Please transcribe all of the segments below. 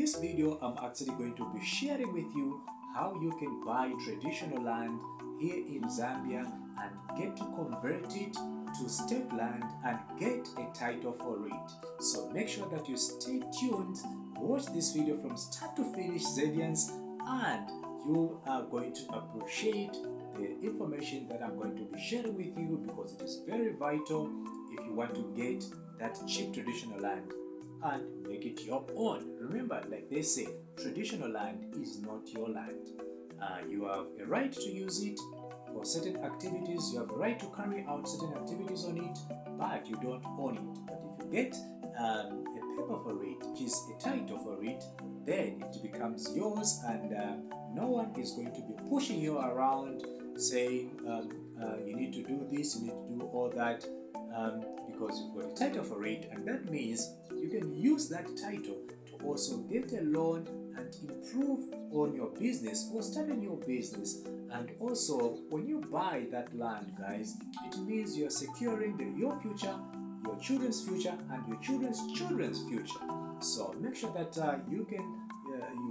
this video, I'm actually going to be sharing with you how you can buy traditional land here in Zambia and get to convert it to state land and get a title for it. So make sure that you stay tuned, watch this video from start to finish, Zambians, and you are going to appreciate the information that I'm going to be sharing with you, because it is very vital if you want to get that cheap traditional land and make it your own. Remember, like they say, traditional land is not your land. You have a right to use it for certain activities. You have a right to carry out certain activities on it, but you don't own it. But if you get a paper for it, which is a title for it, then it becomes yours, and no one is going to be pushing you around saying you need to do this, you need to do all that, because you've got a title for it. And that means you can use that title to also get a loan and improve on your business or start a new business. And also, when you buy that land, guys, it means you're securing your future, your children's future, and your children's children's future. So make sure that you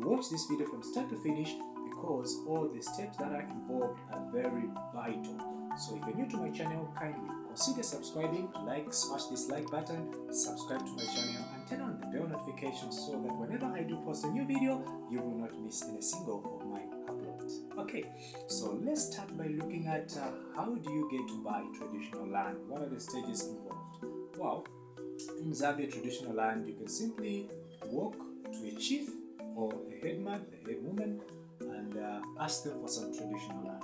watch this video from start to finish, because all the steps that are involved are very vital. So if you're new to my channel, kindly consider subscribing, smash this like button, subscribe to my channel, and turn on the bell notifications so that whenever I do post a new video, you will not miss any single of my uploads. Okay, so let's start by looking at how do you get to buy traditional land? What are the stages involved? Well, in Zambia, traditional land, you can simply walk to a chief or a headman, a headwoman, and ask them for some traditional land,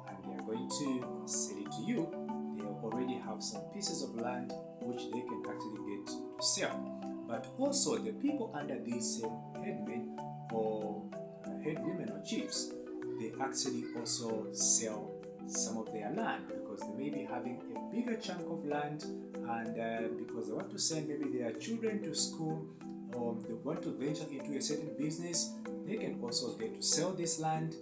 and they are going to sell it to you. They already have some pieces of land which they can actually get to sell. But also, the people under these same headmen or headwomen or chiefs, they actually also sell some of their land, because they may be having a bigger chunk of land, and because they want to send maybe their children to school, or they want to venture into a certain business, they can also get to sell this land,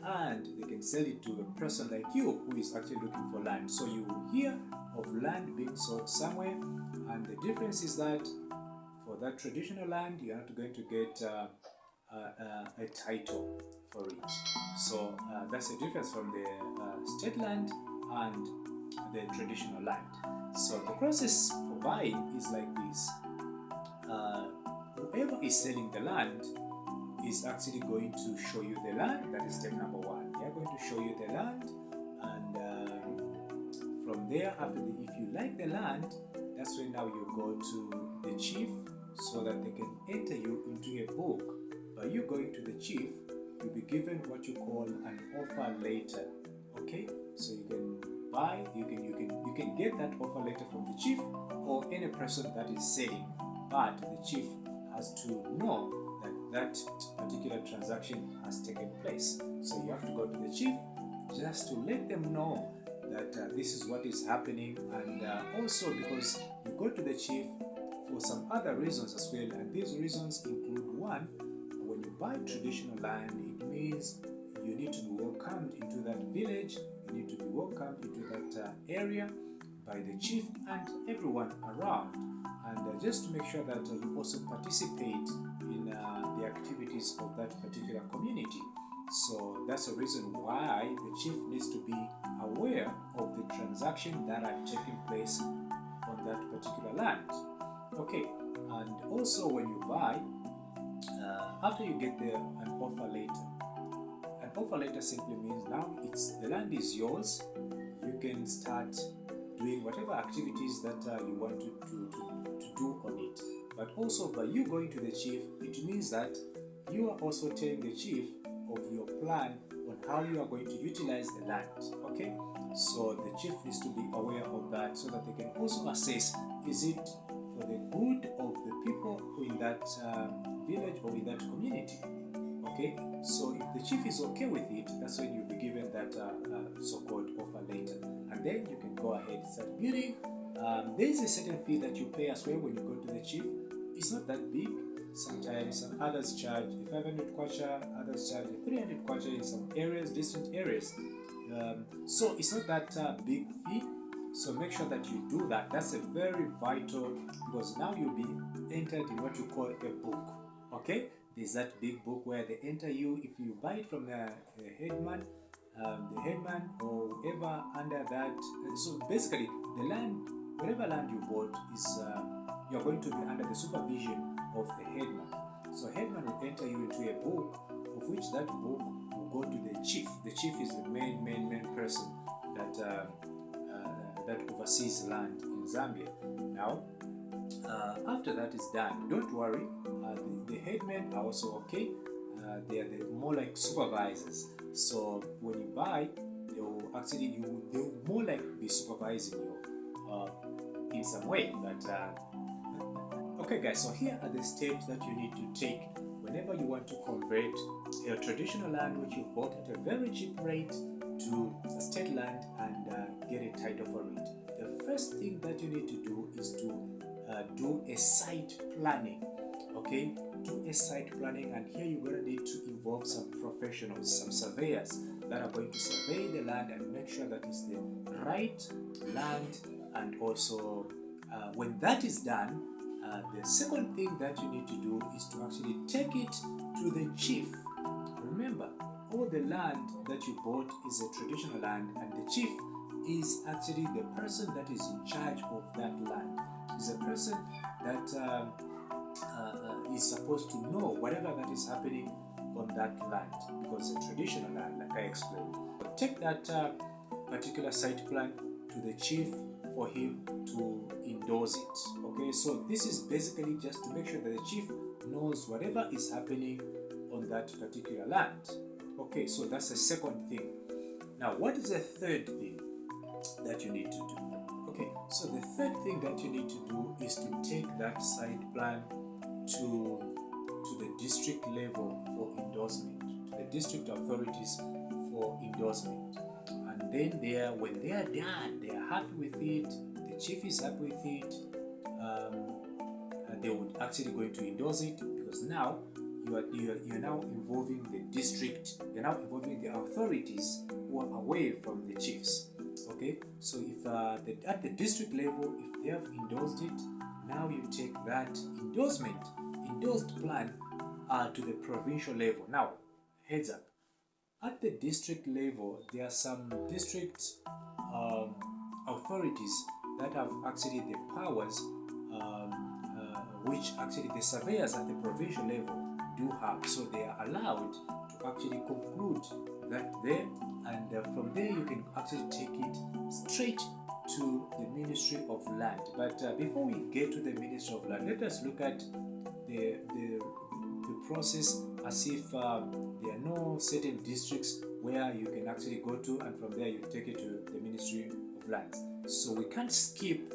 and they can sell it to a person like you who is actually looking for land. So you will hear of land being sold somewhere, and the difference is that for that traditional land, you're not going to get a title for it. So that's the difference from the state land and the traditional land. So the process for buying is like this. Whoever is selling the land is actually going to show you the land. That is step number one. They are going to show you the land, and from there, if you like the land, that's when now you go to the chief so that they can enter you into a book. By you going to the chief, you'll be given what you call an offer letter. Okay, so you can buy, you can get that offer letter from the chief or any person that is selling, but the chief has to know that particular transaction has taken place. So you have to go to the chief just to let them know that this is what is happening, and also because you go to the chief for some other reasons as well, and these reasons include: one, when you buy traditional land, it means you need to be welcomed into that village, you need to be welcomed into that area by the chief and everyone around, and just to make sure that you also participate in the activities of that particular community. So that's the reason why the chief needs to be aware of the transactions that are taking place on that particular land. Okay, and also when you buy, after you get an offer letter. An offer letter simply means now the land is yours. You can start doing whatever activities that you want to do on it. But also, by you going to the chief, it means that you are also telling the chief of your plan on how you are going to utilize the land. Okay, so the chief needs to be aware of that, so that they can also assess, is it for the good of the people who in that village or in that community. Okay, so if the chief is okay with it, that's when you'll be given that so-called offer letter, and then you can go ahead and start building. There is a certain fee that you pay as well when you go to the chief. It's not that big. Sometimes some others charge a 500 kwacha, others charge a 300 kwacha in some areas, distant areas. So it's not that big fee. So make sure that you do that. That's a very vital, because now you'll be entered in what you call a book. Okay, there's that big book where they enter you. If you buy it from the headman or whoever under that. So basically, the land, whatever land you bought, is you're going to be under the supervision of the headman. So headman will enter you into a book, of which that book will go to the chief. The chief is the main person that that oversees land in Zambia. Now, after that is done, don't worry. The headmen are also okay. They are more like supervisors. So when you buy, they'll more like be supervising you in some way. But okay, guys. So here are the steps that you need to take whenever you want to convert your traditional land, which you bought at a very cheap rate, to a state land and get a title for it. The first thing that you need to do is to do a site planning. Okay, do a site planning, and here you're going to need to involve some professionals, some surveyors that are going to survey the land and make sure that it's the right land. And also, when that is done, the second thing that you need to do is to actually take it to the chief. Remember, all the land that you bought is a traditional land, and the chief is actually the person that is in charge of that land. Is a person that is supposed to know whatever that is happening on that land, because it's a traditional land, like I explained. Take that particular site plan to the chief for him to endorse it. Okay, so this is basically just to make sure that the chief knows whatever is happening on that particular land. Okay, so that's the second thing. Now, what is the third thing that you need to do? Okay, so the third thing that you need to do is to take that site plan to the district level for endorsement, to the district authorities for endorsement. And then when they are done, they are happy with it, the chief is happy with it, they would actually going to endorse it, because now you're now involving the district, you're now involving the authorities who are away from the chiefs. Okay, so if at the district level, if they have endorsed it, now you take that endorsed plan to the provincial level. Now, heads up, at the district level, there are some district authorities that have actually the powers which actually the surveyors at the provincial level do have. So they are allowed to actually conclude that there, and from there you can actually take it straight to the Ministry of Land. But before we get to the Ministry of Land, let us look at the process as if there are no certain districts where you can actually go to, and from there you take it to the Ministry of Lands. So we can't skip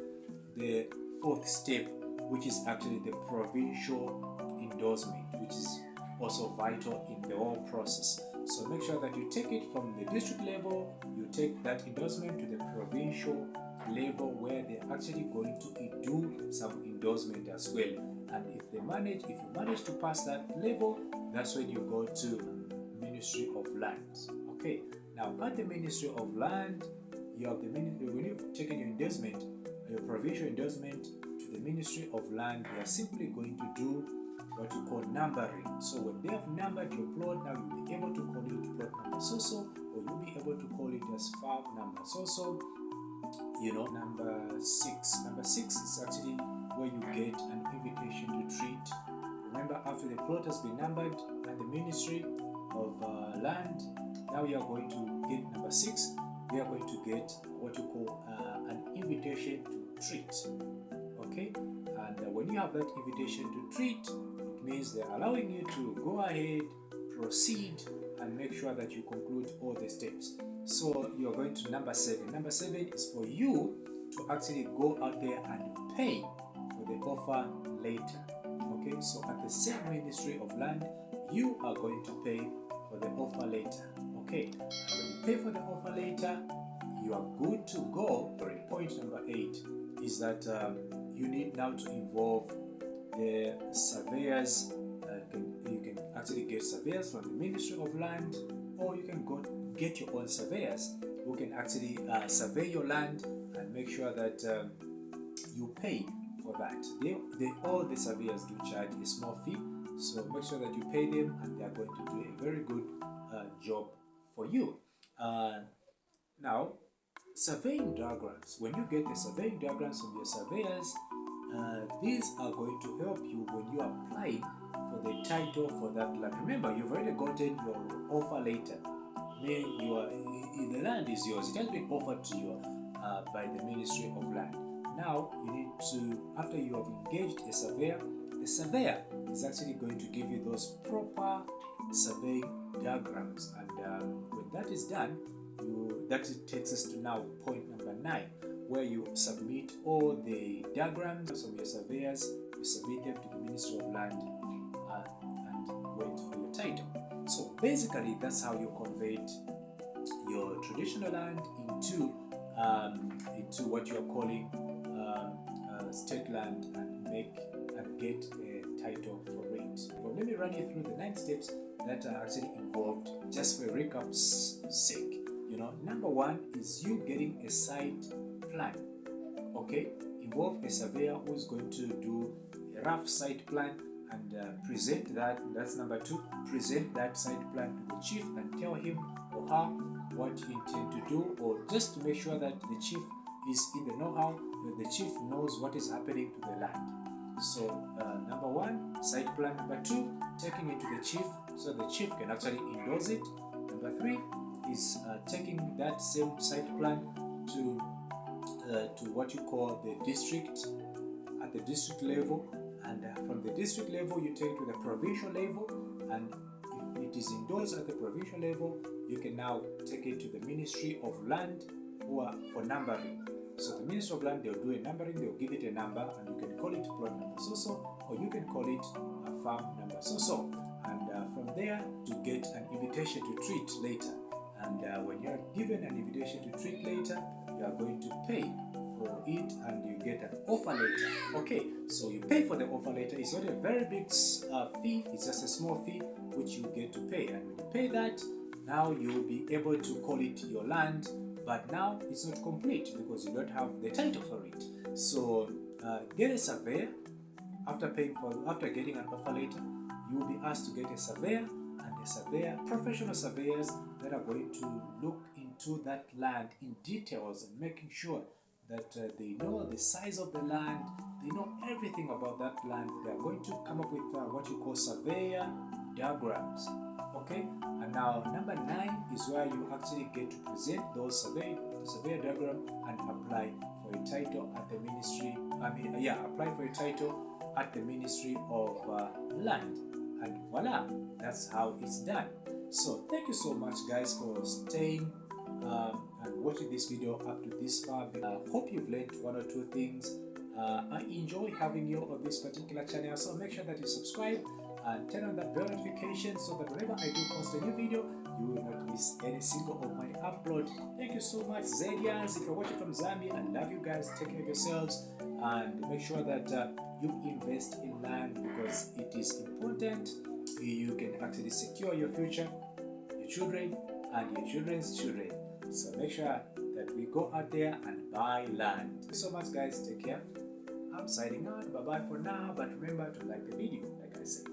the fourth step, which is actually the provincial endorsement, which is also vital in the whole process. So make sure that you take it from the district level, you take that endorsement to the provincial level, where they're actually going to do some endorsement as well. And if you manage to pass that level, that's when you go to Ministry of Land. Okay, now at the Ministry of Land, you have when you've taken your endorsement, your provincial endorsement to the Ministry of Land, they are simply going to do what you call numbering. So when they have numbered your plot, now you'll be able to call it plot number so-so, or you'll be able to call it as farm number so-so, number 6. Number 6 is actually where you get an invitation to treat. Remember, after the plot has been numbered at the Ministry of Land, now you are going to get number 6. We are going to get what you call an invitation to treat. Okay, and when you have that invitation to treat, it means they're allowing you to go ahead, proceed, and make sure that you conclude all the steps. So you're going to number 7. Number 7 is for you to actually go out there and pay for the offer later. Okay, so at the same Ministry of Land, you are going to pay for the offer later. Okay, and when you pay for the offer later, you are good to go. Point number 8 is that you need now to involve the surveyors. You can actually get surveyors from the Ministry of Land, or you can go get your own surveyors who can actually survey your land and make sure that you pay for that. All the surveyors do charge a small fee, So make sure that you pay them, and they are going to do a very good job for you. Now, surveying diagrams. When you get the surveying diagrams from your surveyors, these are going to help you when you are applying for the title for that land. Remember, you've already gotten your offer letter, meaning the land is yours. It has been offered to you by the Ministry of Land. Now you need to, after you have engaged a surveyor, the surveyor is actually going to give you those proper surveying diagrams, and when that is done, that takes us to now point number 9, where you submit all the diagrams from your surveyors. You submit them to the Ministry of Land and wait for your title. So basically, that's how you convert your traditional land into what you are calling state land, and get a title for it. Well, let me run you through the 9 steps that are actually involved, just for recap's sake. Number 1 is you getting a site plan. Okay, involve a surveyor who is going to do a rough site plan and present that. That's number 2. Present that site plan to the chief and tell him or her what you intend to do, or just to make sure that the chief is in the know-how, that the chief knows what is happening to the land. So number 1, site plan. Number 2, taking it to the chief so the chief can actually endorse it. Number 3 is taking that same site plan to what you call the district, at the district level, and from the district level you take it to the provincial level, and if it is endorsed at the provincial level, you can now take it to the Ministry of Land for numbering. So the Ministry of Land, they'll do a numbering, they'll give it a number, and you can call it plot number so-so, or you can call it a farm number so-so, and from there to get an invitation to treat later. And when you are given an invitation to treat later, you are going to pay for it, and you get an offer letter. Okay, so you pay for the offer letter. It's not a very big fee, it's just a small fee which you get to pay. And when you pay that, now you'll be able to call it your land, but now it's not complete because you don't have the title for it. So get a surveyor. After getting an offer letter, you will be asked to get a surveyor, and a surveyor, professional surveyors that are going to look into that land in details and making sure that they know the size of the land, they know everything about that land. They are going to come up with what you call surveyor diagrams. Okay, and now number 9 is where you actually get to present those surveyor diagram and apply for a title at the ministry. Apply for a title at the Ministry of Land, and voila, that's how it's done. So thank you so much, guys, for staying and watching this video up to this far. I hope you've learned 1 or 2 things. I enjoy having you on this particular channel, so make sure that you subscribe and turn on that bell notification so that whenever I do post a new video, you will not miss any single of my upload. Thank you so much, Zambians. If you're watching from Zambia, I love you guys. Take care of yourselves and make sure that you invest in land, because it is important. You can actually secure your future, your children, and your children's children. So make sure that we go out there and buy land. Thank you so much, guys. Take care. I'm signing out. Bye bye for now. But remember to like the video, like I said.